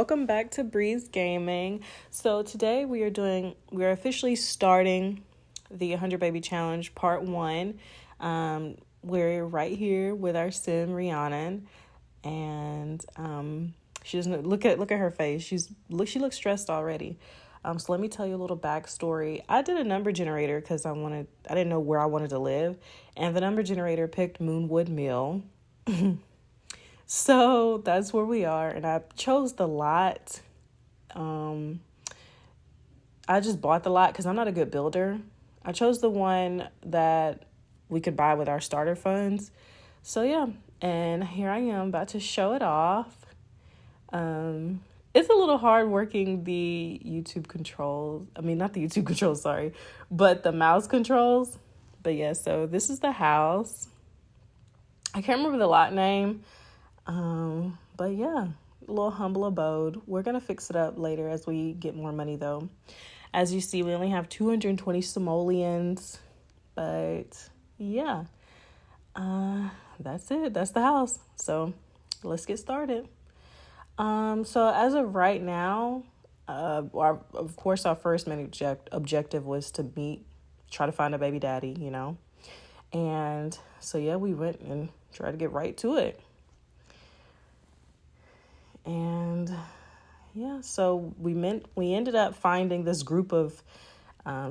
welcome back to Bri'z Gaming. So today we're officially starting the 100 Baby Challenge Part 1. We're right here with our sim Rhiannon, and she doesn't look at her face. She looks stressed already. So let me tell you a little backstory. I did a number generator because I didn't know where I wanted to live, and the number generator picked Moonwood Mill. So that's where we are, and I chose the lot. I just bought the lot because I'm not a good builder. I chose the one that we could buy with our starter funds. So yeah, and here I am about to show it off. It's a little hard working the YouTube controls. I mean, not the YouTube controls, sorry, but the mouse controls. But yeah, so this is the house. I can't remember the lot name. But yeah, a little humble abode. We're gonna fix it up later as we get more money though. As you see, we only have 220 simoleons, but yeah, that's it. That's the house. So let's get started. So as of right now, of course our first main objective was to try to find a baby daddy, and so yeah, we went and tried to get right to it. And yeah, so we ended up finding this group of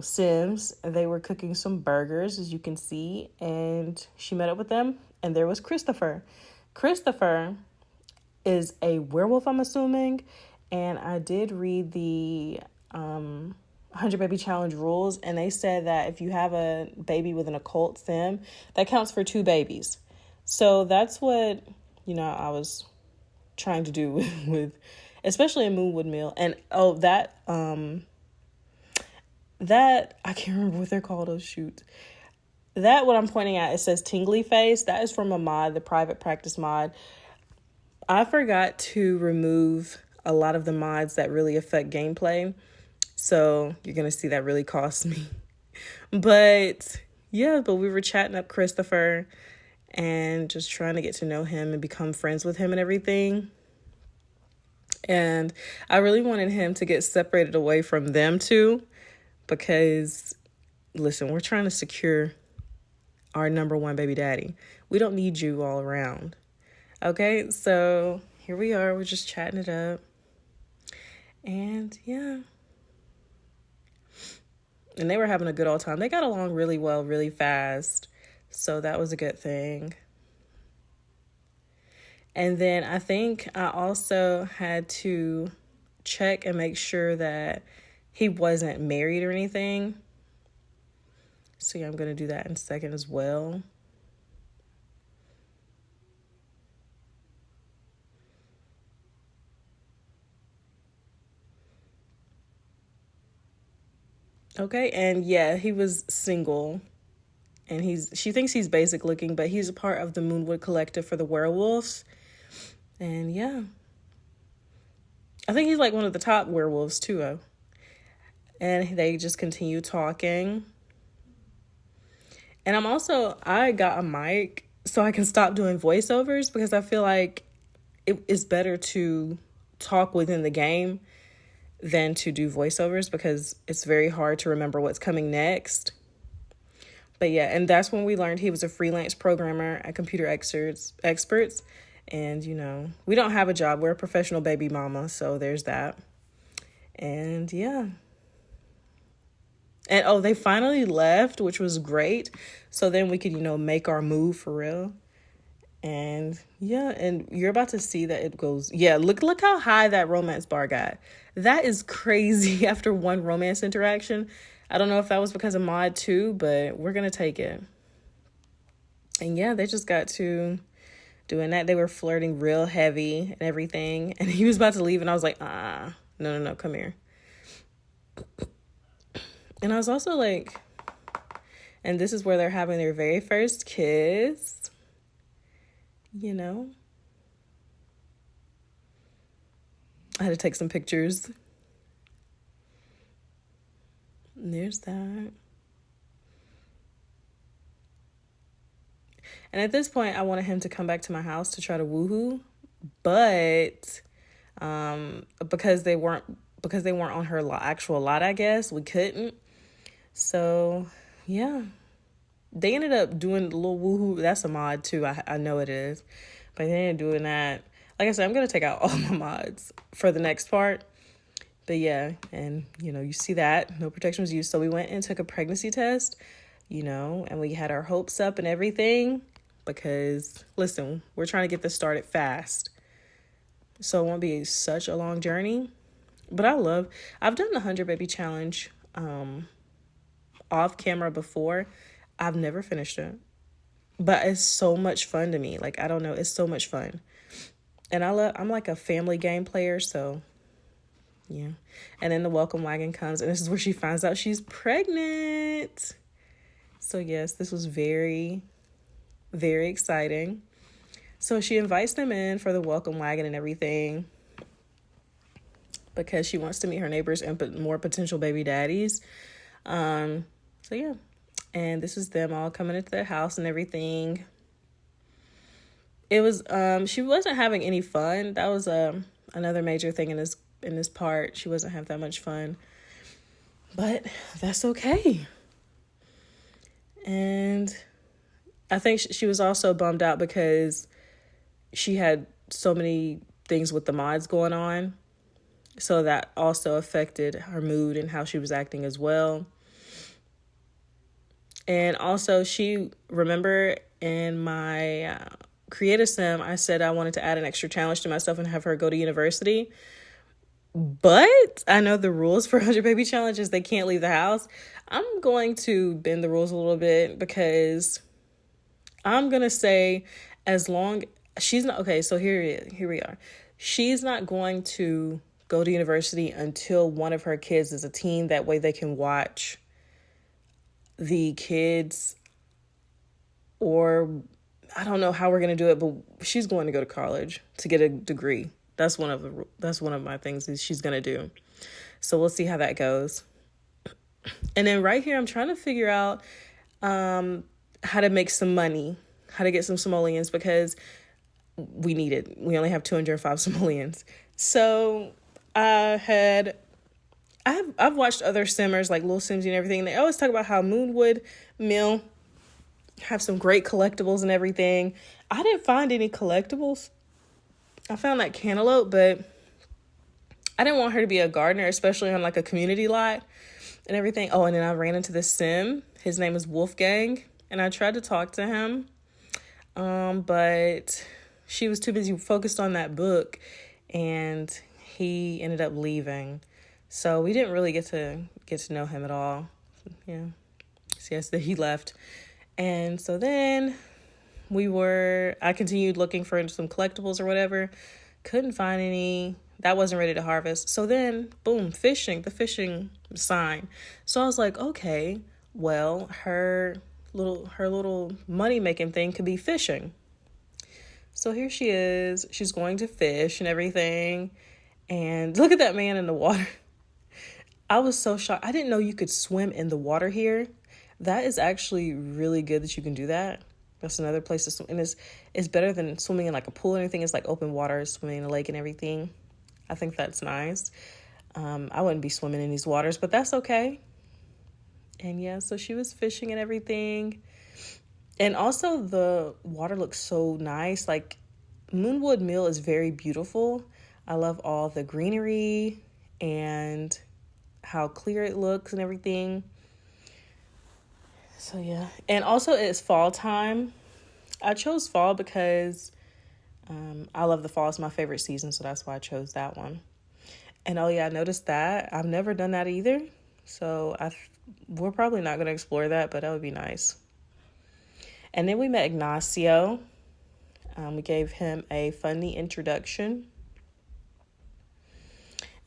Sims. They were cooking some burgers, as you can see, and she met up with them, and there was Christopher. Christopher is a werewolf, I'm assuming, and I did read the 100 Baby Challenge rules, and they said that if you have a baby with an occult Sim, that counts for 2 babies. So that's what, I was trying to do with especially in Moonwood Mill. And that I can't remember what they're called. Oh shoot, that what I'm pointing at, it says tingly face. That is from a mod, the private practice mod. I forgot to remove a lot of the mods that really affect gameplay, so you're gonna see that really cost me. But we were chatting up Christopher and just trying to get to know him and become friends with him and everything. And I really wanted him to get separated away from them too, because listen, we're trying to secure our number 1 baby daddy. We don't need you all around. Okay, so here we are. We're just chatting it up. And yeah. And they were having a good old time. They got along really well, really fast. So that was a good thing. And then I think I also had to check and make sure that he wasn't married or anything. So yeah, I'm going to do that in a second as well. Okay, and yeah, he was single. And she thinks he's basic looking, but he's a part of the Moonwood Collective for the werewolves. And yeah, I think he's like one of the top werewolves too. And they just continue talking. And I got a mic so I can stop doing voiceovers, because I feel like it is better to talk within the game than to do voiceovers, because it's very hard to remember what's coming next. But yeah, and that's when we learned he was a freelance programmer at Computer Experts. And, we don't have a job. We're a professional baby mama. So there's that. And yeah. And they finally left, which was great. So then we could, make our move for real. And yeah, and you're about to see that it goes. Yeah, look how high that romance bar got. That is crazy after one romance interaction. I don't know if that was because of mod 2, but we're going to take it. And yeah, they just got to doing that. They were flirting real heavy and everything. And he was about to leave, and I was like, no, come here. And I was also like, and this is where they're having their very first kiss. I had to take some pictures. And there's that. And at this point, I wanted him to come back to my house to try to woohoo. But because they weren't on her actual lot, I guess. We couldn't. So, yeah. They ended up doing the little woohoo. That's a mod, too. I know it is. But they ended up doing that. Like I said, I'm going to take out all my mods for the next part. But, yeah. And, you see that. No protection was used. So, we went and took a pregnancy test, and we had our hopes up and everything. Because, listen, we're trying to get this started fast. So, it won't be such a long journey. But I've done the 100 baby challenge off camera before. I've never finished it, but it's so much fun to me. Like, I don't know, it's so much fun. And I'm like a family game player, so yeah. And then the welcome wagon comes, and this is where she finds out she's pregnant. So yes, this was very, very exciting. So she invites them in for the welcome wagon and everything because she wants to meet her neighbors and more potential baby daddies. So yeah. And this is them all coming into their house and everything. It was, she wasn't having any fun. That was another major thing in this part. She wasn't having that much fun. But that's okay. And I think she was also bummed out because she had so many things with the mods going on. So that also affected her mood and how she was acting as well. And also, remember in my creative sim, I said I wanted to add an extra challenge to myself and have her go to university. But I know the rules for 100 baby challenges, they can't leave the house. I'm going to bend the rules a little bit because I'm going to say as long she's not, okay, so here we are. She's not going to go to university until one of her kids is a teen. That way they can watch the kids, or I don't know how we're going to do it, but she's going to go to college to get a degree. That's one of my things is she's going to do. So we'll see how that goes. And then right here, I'm trying to figure out how to make some money, how to get some simoleons because we need it. We only have 205 simoleons. So I've watched other simmers like Lil Simsy and everything. They always talk about how Moonwood Mill have some great collectibles and everything. I didn't find any collectibles. I found that cantaloupe, but I didn't want her to be a gardener, especially on like a community lot and everything. Oh, and then I ran into this sim. His name is Wolfgang, and I tried to talk to him, but she was too busy focused on that book, and he ended up leaving. So we didn't really get to know him at all. Yeah. So yes, he left. And so then I continued looking for some collectibles or whatever. Couldn't find any. That wasn't ready to harvest. So then, boom, the fishing sign. So I was like, okay, well, her little money-making thing could be fishing. So here she is. She's going to fish and everything. And look at that man in the water. I was so shocked. I didn't know you could swim in the water here. That is actually really good that you can do that. That's another place to swim. And it's better than swimming in like a pool or anything. It's like open water, swimming in a lake and everything. I think that's nice. I wouldn't be swimming in these waters, but that's okay. And yeah, so she was fishing and everything. And also the water looks so nice. Like Moonwood Mill is very beautiful. I love all the greenery and how clear it looks and everything. So yeah. And also it's fall time. I chose fall because I love the fall. It's my favorite season, so that's why I chose that one. And oh yeah, I noticed that. I've never done that either. So we're probably not going to explore that, but that would be nice. And then we met Ignacio. We gave him a funny introduction.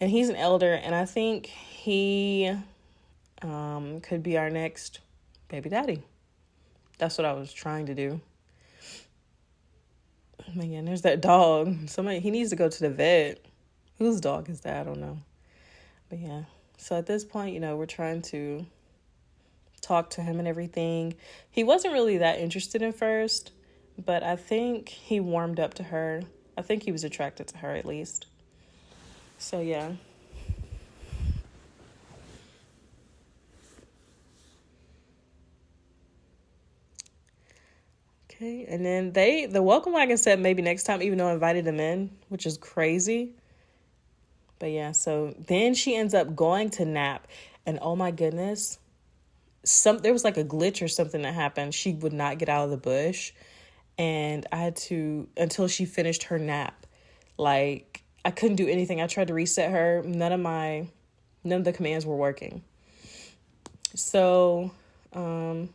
And he's an elder, and I think he could be our next baby daddy. That's what I was trying to do. Man, there's that dog. He needs to go to the vet. Whose dog is that? I don't know. But yeah. So at this point, we're trying to talk to him and everything. He wasn't really that interested at first, but I think he warmed up to her. I think he was attracted to her at least. So yeah. Okay, and then the welcome wagon said maybe next time, even though I invited them in, which is crazy. But yeah, so then she ends up going to nap, and oh my goodness, there was like a glitch or something that happened. She would not get out of the bush, and I had to until she finished her nap. Like I couldn't do anything. I tried to reset her. None of the commands were working. So, I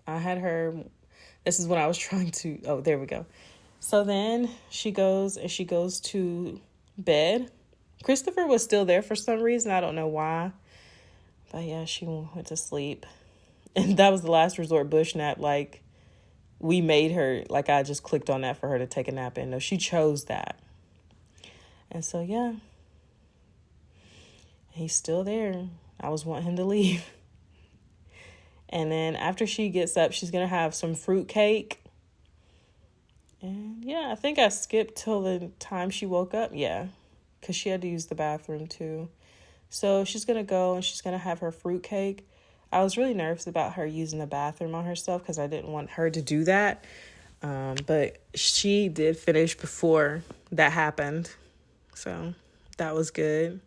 had her. This is when I was trying to. Oh, there we go. So then she goes to bed. Christopher was still there for some reason. I don't know why. But yeah, she went to sleep. And that was the last resort bush nap. Like, we made her, like, I just clicked on that for her to take a nap in. No, she chose that. And so, yeah. He's still there. I was wanting him to leave. And then after she gets up, she's going to have some fruit cake. And yeah, I think I skipped till the time she woke up. Yeah, because she had to use the bathroom too. So she's going to go and she's going to have her fruit cake. I was really nervous about her using the bathroom on herself because I didn't want her to do that. But she did finish before that happened. So that was good.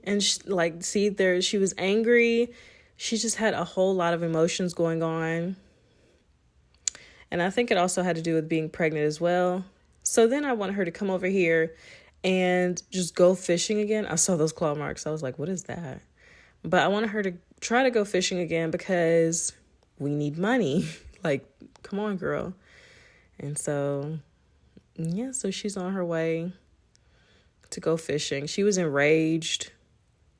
And she was angry. She just had a whole lot of emotions going on. And I think it also had to do with being pregnant as well. So then I want her to come over here and just go fishing again. I saw those claw marks. I was like, what is that? But I wanted her to try to go fishing again because we need money. Like, come on, girl. And so, yeah, so she's on her way to go fishing. She was enraged.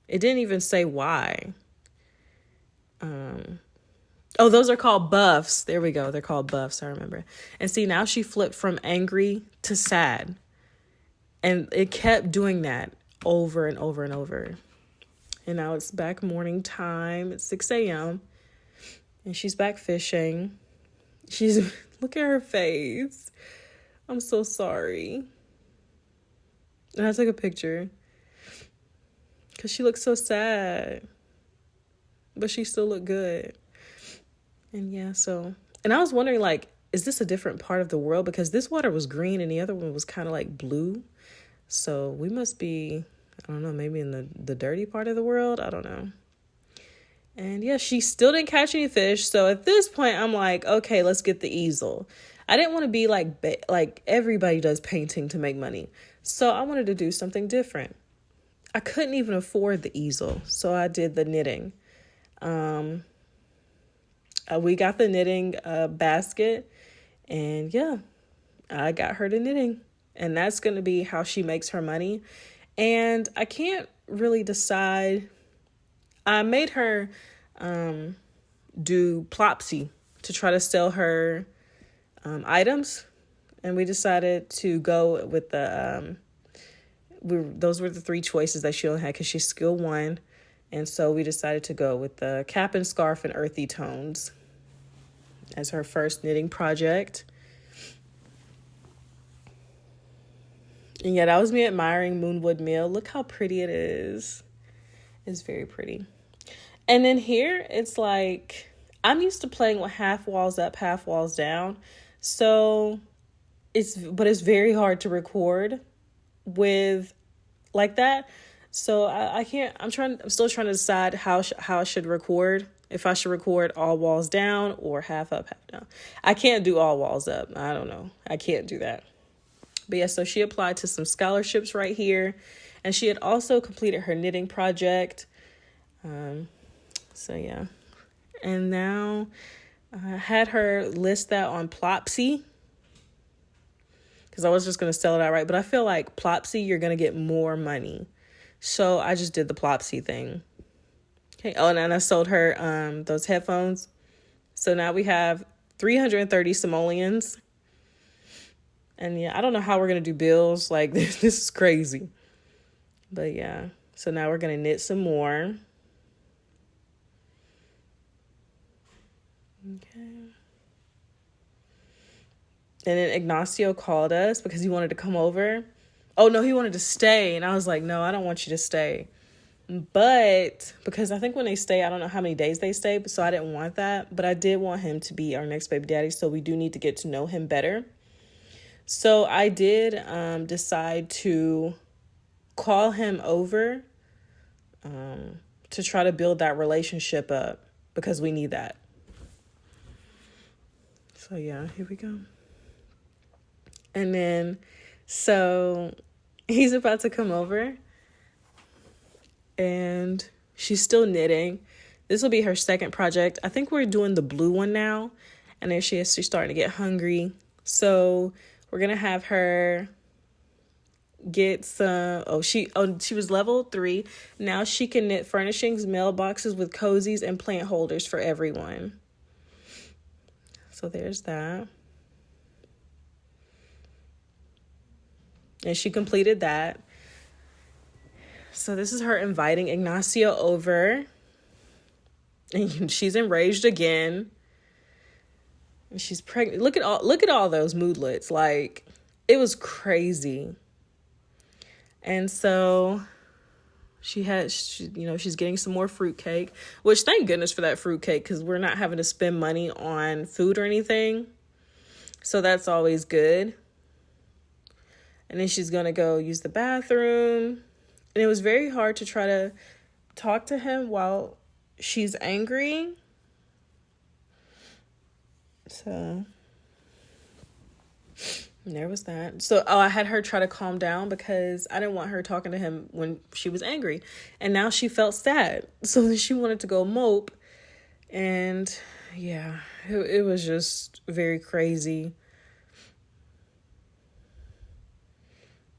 It didn't even say why. Oh, those are called buffs. There we go. They're called buffs. I remember. And see, now she flipped from angry to sad. And it kept doing that over and over and over. And now it's back morning time. It's 6 a.m. And she's back fishing. Look at her face. I'm so sorry. And I took a picture. Because she looked so sad. But she still looked good. And yeah, so. And I was wondering, like, is this a different part of the world? Because this water was green and the other one was kind of like blue. So we must be, I don't know, maybe in the dirty part of the world. I don't know. And yeah, she still didn't catch any fish. So at this point, I'm like, okay, let's get the easel. I didn't want to be like everybody does painting to make money. So I wanted to do something different. I couldn't even afford the easel. So I did the knitting. We got the knitting basket. And yeah, I got her to knitting. And that's going to be how she makes her money. And I can't really decide. I made her do Plopsy to try to sell her items. And we decided to go with those were the 3 choices that she only had because she's skill 1. And so we decided to go with the cap and scarf and earthy tones as her first knitting project. And yeah, that was me admiring Moonwood Mill. Look how pretty it is. It's very pretty. And then here, it's like, I'm used to playing with half walls up, half walls down. So it's very hard to record with like that. So I can't, I'm still trying to decide how I should record. If I should record all walls down or half up, half down. I can't do all walls up. I don't know. I can't do that. But yeah, so she applied to some scholarships right here. And she had also completed her knitting project. So yeah. And now I had her list that on Plopsy. Because I was just going to sell it outright. But I feel like Plopsy, you're going to get more money. So I just did the Plopsy thing. Okay. Oh, and I sold her those headphones. So now we have 330 simoleons. And yeah, I don't know how we're going to do bills. Like, this is crazy. But yeah. So now we're going to knit some more. Okay. And then Ignacio called us because he wanted to come over. Oh, no, he wanted to stay. And I was like, no, I don't want you to stay. But because I think when they stay, I don't know how many days they stay. So I didn't want that. But I did want him to be our next baby daddy. So we do need to get to know him better. So I did decide to call him over to try to build that relationship up because we need that. So yeah, here we go. And then, so he's about to come over and she's still knitting. This will be her second project. I think we're doing the blue one now. And then she's starting to get hungry. So we're going to have her get some, she was level 3. Now she can knit furnishings, mailboxes with cozies and plant holders for everyone. So there's that. And she completed that. So this is her inviting Ignacio over. And she's enraged again. And she's pregnant. Look at all those moodlets. Like, it was crazy. And so she's getting some more fruitcake, which thank goodness for that fruitcake because we're not having to spend money on food or anything. So that's always good. And then she's going to go use the bathroom. And it was very hard to try to talk to him while she's angry. So there was that. So, I had her try to calm down because I didn't want her talking to him when she was angry. And now she felt sad. So then she wanted to go mope. And yeah, it was just very crazy.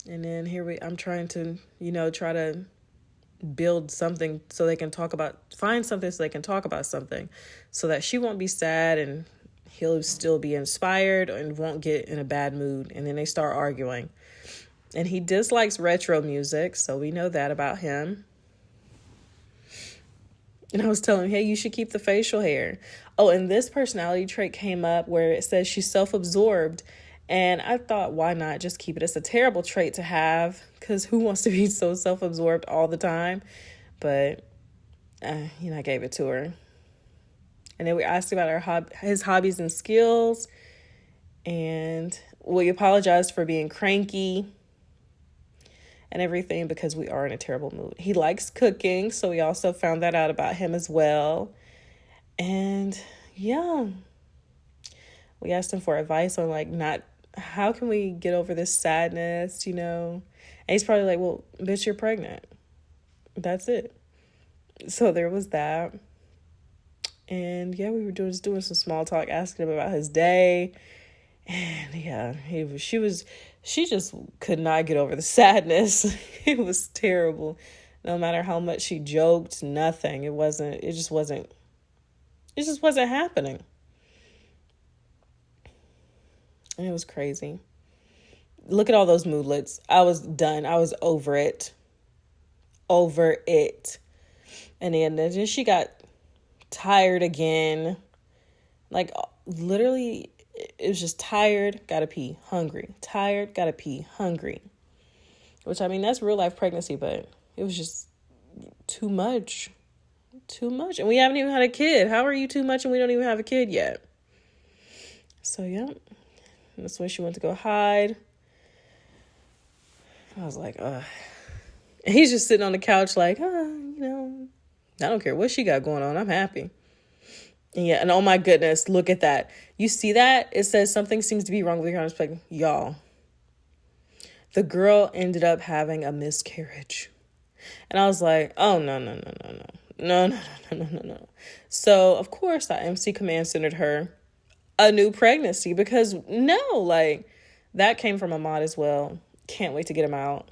And then I'm trying to, try to build something so they can find something so they can talk about something so that she won't be sad and he'll still be inspired and won't get in a bad mood. And then they start arguing. And he dislikes retro music, so we know that about him. And I was telling him, hey, you should keep the facial hair. Oh, and this personality trait came up where it says she's self-absorbed. And I thought, why not just keep it? It's a terrible trait to have because who wants to be so self-absorbed all the time? But, I gave it to her. And then we asked about his hobbies and skills. And we apologized for being cranky and everything because we are in a terrible mood. He likes cooking, so we also found that out about him as well. And yeah, we asked him for advice on how can we get over this sadness, And he's probably like, well, bitch, you're pregnant. That's it. So there was that. And yeah, we were just doing some small talk, asking him about his day. And yeah, she just could not get over the sadness. It was terrible. No matter how much she joked, nothing. It just wasn't happening. And it was crazy. Look at all those moodlets. I was done. I was over it. And then she got tired again. Like, literally, it was just tired, gotta pee, hungry. Tired, gotta pee, hungry. Which, that's real life pregnancy, but it was just too much. And we haven't even had a kid. How are you too much and we don't even have a kid yet? So, yeah. That's when she went to go hide. I was like, ugh. And he's just sitting on the couch like, I don't care what she got going on. I'm happy. And yeah, and oh my goodness, look at that. You see that? It says something seems to be wrong with your pregnant. Y'all, the girl ended up having a miscarriage. And I was like, oh, no. So, of course, the MC Command centered her a new pregnancy because that came from a mod as well. Can't wait to get him out.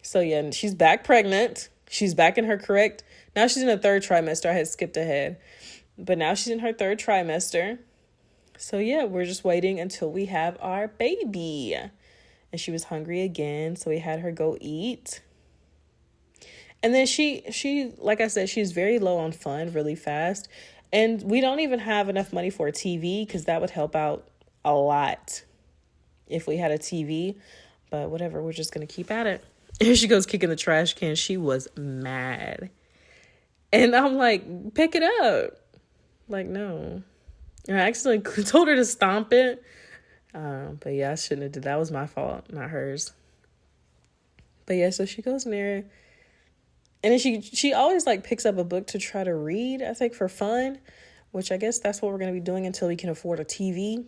So yeah, and she's back pregnant. She's back in her now she's in the 3rd trimester. I had skipped ahead, but now she's in her 3rd trimester. So yeah, we're just waiting until we have our baby. And she was hungry again, so we had her go eat. And then she like I said, she's very low on fun really fast. And we don't even have enough money for a TV because that would help out a lot. if we had a TV. But whatever, we're just going to keep at it. Here she goes kicking the trash can. She was mad. And I'm like, pick it up. Like, no. And I accidentally told her to stomp it. But yeah, I shouldn't have did that. That was my fault, not hers. But yeah, so she goes in there. And then she always like picks up a book to try to read, I think, for fun. Which I guess that's what we're going to be doing until we can afford a TV. And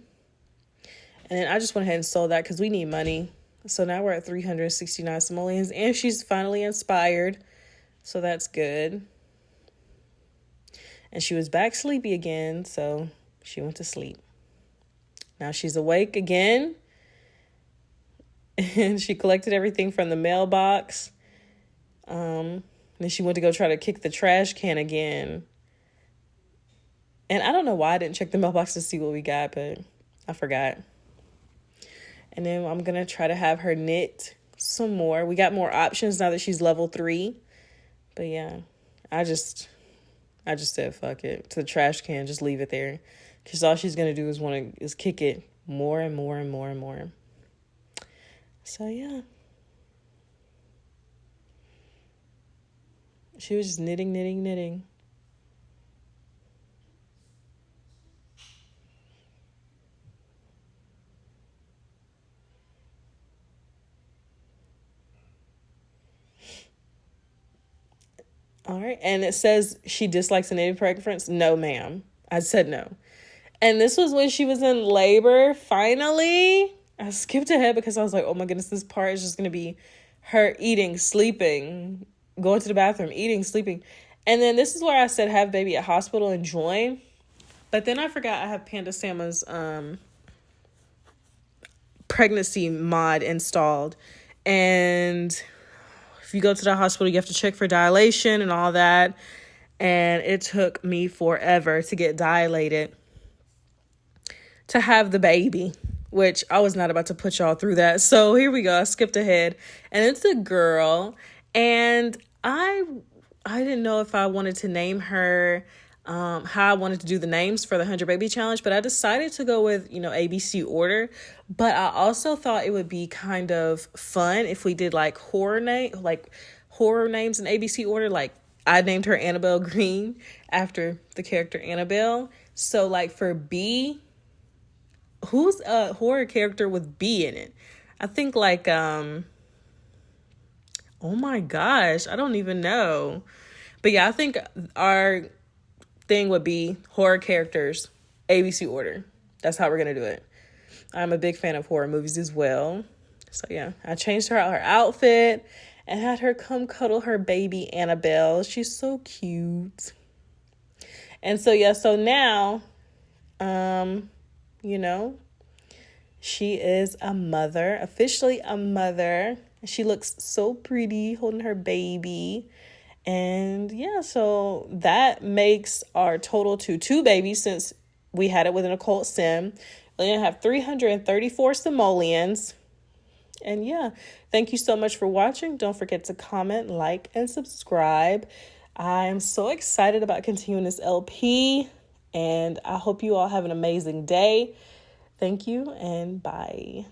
then I just went ahead and sold that because we need money. So now we're at 369 simoleons. And she's finally inspired. So that's good. And she was back sleepy again. So she went to sleep. Now she's awake again. And she collected everything from the mailbox. Then she went to go try to kick the trash can again. And I don't know why I didn't check the mailbox to see what we got, but I forgot. And then I'm going to try to have her knit some more. We got more options now that she's level 3. But yeah, I just said, fuck it. To the trash can, just leave it there. Because all she's going to do is kick it more and more and more and more. So yeah. She was just knitting. All right. And it says she dislikes a native preference. No, ma'am. I said no. And this was when she was in labor, finally. I skipped ahead because I was like, oh my goodness, this part is just going to be her eating, sleeping, going to the bathroom, eating, sleeping. And then this is where I said have baby at hospital and join. But then I forgot I have Panda Sama's pregnancy mod installed. And if you go to the hospital, you have to check for dilation and all that. And it took me forever to get dilated to have the baby, which I was not about to put y'all through that. So here we go. I skipped ahead. And it's a girl. And I didn't know if I wanted to name her, how I wanted to do the names for the 100 Baby Challenge. But I decided to go with, ABC order. But I also thought it would be kind of fun if we did like horror names in ABC order. Like I named her Annabelle Green after the character Annabelle. So like for B, who's a horror character with B in it? I think like, oh my gosh, I don't even know. But yeah, I think our thing would be horror characters, ABC order. That's how we're going to do it. I'm a big fan of horror movies as well. So yeah, I changed her outfit and had her come cuddle her baby Annabelle. She's so cute. And so yeah, so now, she is a mother, officially a mother. She looks so pretty holding her baby. And yeah, so that makes our total to 2 babies since we had it with an occult sim. We're going to have 334 simoleons. And yeah, thank you so much for watching. Don't forget to comment, like, and subscribe. I am so excited about continuing this LP. And I hope you all have an amazing day. Thank you and bye.